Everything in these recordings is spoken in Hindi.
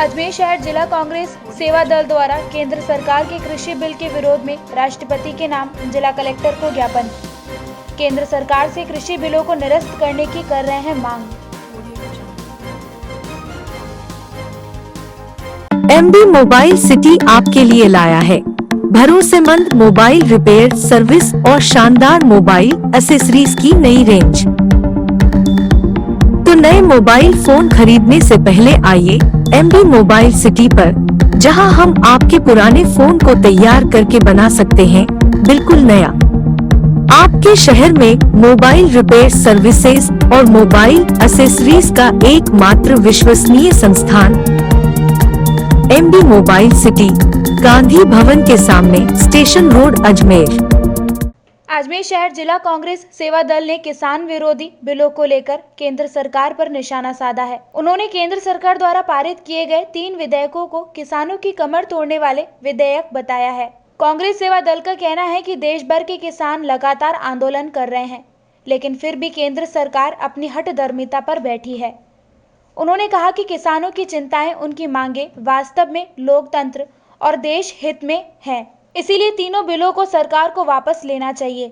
अजमेर शहर जिला कांग्रेस सेवा दल द्वारा केंद्र सरकार के कृषि बिल के विरोध में राष्ट्रपति के नाम जिला कलेक्टर को ज्ञापन। केंद्र सरकार से कृषि बिलों को निरस्त करने की कर रहे हैं मांग। MB मोबाइल सिटी आपके लिए लाया है भरोसेमंद मोबाइल रिपेयर सर्विस और शानदार मोबाइल एक्सेसरीज की नई रेंज। तो नए मोबाइल फोन खरीदने से पहले आइए MB मोबाइल सिटी पर, जहां हम आपके पुराने फोन को तैयार करके बना सकते हैं बिल्कुल नया। आपके शहर में मोबाइल रिपेयर सर्विसेज और मोबाइल एक्सेसरीज का एकमात्र विश्वसनीय संस्थान MB mobile city, Gandhi Bhavan के सामने, स्टेशन रोड, अजमेर। अजमेर शहर जिला कांग्रेस सेवा दल ने किसान विरोधी बिलों को लेकर केंद्र सरकार पर निशाना साधा है। उन्होंने केंद्र सरकार द्वारा पारित किए गए 3 विधेयकों को किसानों की कमर तोड़ने वाले विधेयक बताया है। कांग्रेस सेवा दल का कहना है कि देश भर के किसान लगातार आंदोलन कर रहे हैं, लेकिन फिर भी केंद्र सरकार अपनी हठधर्मिता पर बैठी है। उन्होंने कहा कि किसानों की चिंताएं, उनकी मांगे वास्तव में लोकतंत्र और देश हित में है, इसीलिए तीनों बिलों को सरकार को वापस लेना चाहिए।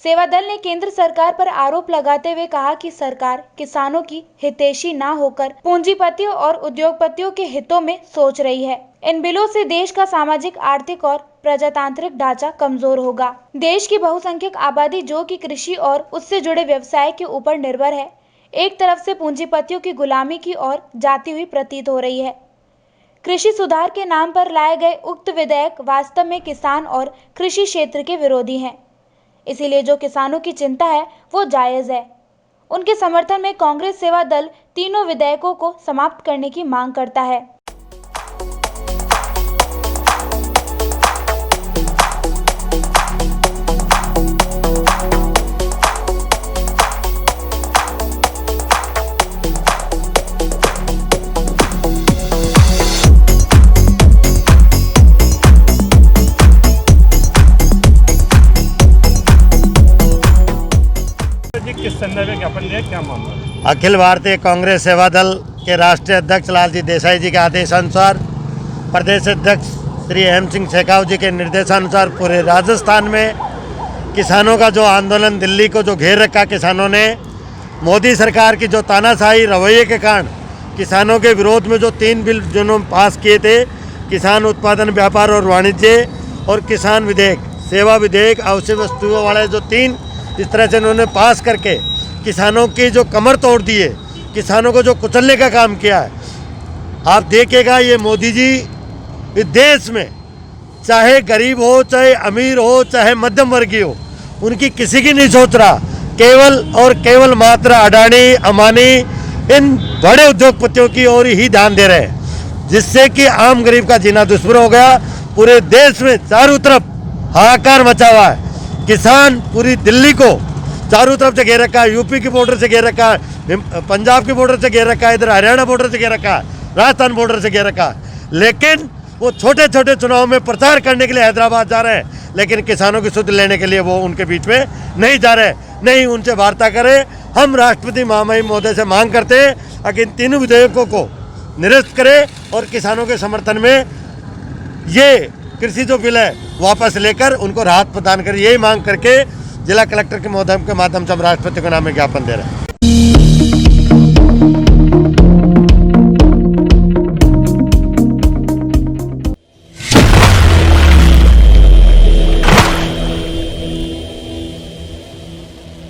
सेवा दल ने केंद्र सरकार पर आरोप लगाते हुए कहा कि सरकार किसानों की हितैषी न होकर पूंजीपतियों और उद्योगपतियों के हितों में सोच रही है। इन बिलों से देश का सामाजिक, आर्थिक और प्रजातांत्रिक ढांचा कमजोर होगा। देश की बहुसंख्यक आबादी, जो कि कृषि और उससे जुड़े व्यवसाय के ऊपर निर्भर है, एक तरफ से पूंजीपतियों की गुलामी की ओर जाती हुई प्रतीत हो रही है। कृषि सुधार के नाम पर लाए गए उक्त विधेयक वास्तव में किसान और कृषि क्षेत्र के विरोधी हैं। इसीलिए जो किसानों की चिंता है वो जायज है। उनके समर्थन में कांग्रेस सेवा दल तीनों विधेयकों को समाप्त करने की मांग करता है। किस संदर्भ में ज्ञापन दिया, क्या मामला? अखिल भारतीय कांग्रेस सेवा दल के राष्ट्रीय अध्यक्ष लालजी देसाई जी के आदेशानुसार, प्रदेश अध्यक्ष श्री हेम सिंह शेखावत जी के निर्देशानुसार पूरे राजस्थान में किसानों का जो आंदोलन, दिल्ली को जो घेर रखा किसानों ने, मोदी सरकार की जो तानाशाही रवैये के कारण किसानों के विरोध में जो 3 बिल जिन्होंने पास किए थे, किसान उत्पादन, व्यापार और वाणिज्य और किसान विधेयक, सेवा विधेयक, आवश्यक वस्तुओं वाले जो 3, इस तरह से उन्होंने पास करके किसानों की जो कमर तोड़ दी है, किसानों को जो कुचलने का काम किया है। आप देखिएगा, ये मोदी जी इस देश में चाहे गरीब हो, चाहे अमीर हो, चाहे मध्यम वर्गीय हो, उनकी किसी की नहीं सोच रहा। केवल और केवल मात्र अडानी, अंबानी, इन बड़े उद्योगपतियों की ओर ही ध्यान दे रहे हैं, जिससे कि आम गरीब का जीना दुष्कर हो गया। पूरे देश में चारों तरफ हाहाकार मचा हुआ है। किसान पूरी दिल्ली को चारों तरफ से घेर रखा है, यूपी की बॉर्डर से घेर रखा है, पंजाब की बॉर्डर से घेर रखा है, इधर हरियाणा बॉर्डर से घेर रखा है, राजस्थान बॉर्डर से घेर रखा है। लेकिन वो छोटे छोटे चुनाव में प्रचार करने के लिए हैदराबाद जा रहे हैं, लेकिन किसानों की सुध लेने के लिए वो उनके बीच में नहीं जा रहे, नहीं उनसे वार्ता करें। हम राष्ट्रपति महामहिम महोदय से मांग करते हैं कि इन तीनों विधेयकों को निरस्त करें और किसानों के समर्थन में ये कृषि जो बिल है वापस लेकर उनको राहत प्रदान करें। यही मांग करके जिला कलेक्टर के महोदय के माध्यम से हम राष्ट्रपति को नाम में ज्ञापन दे रहे हैं।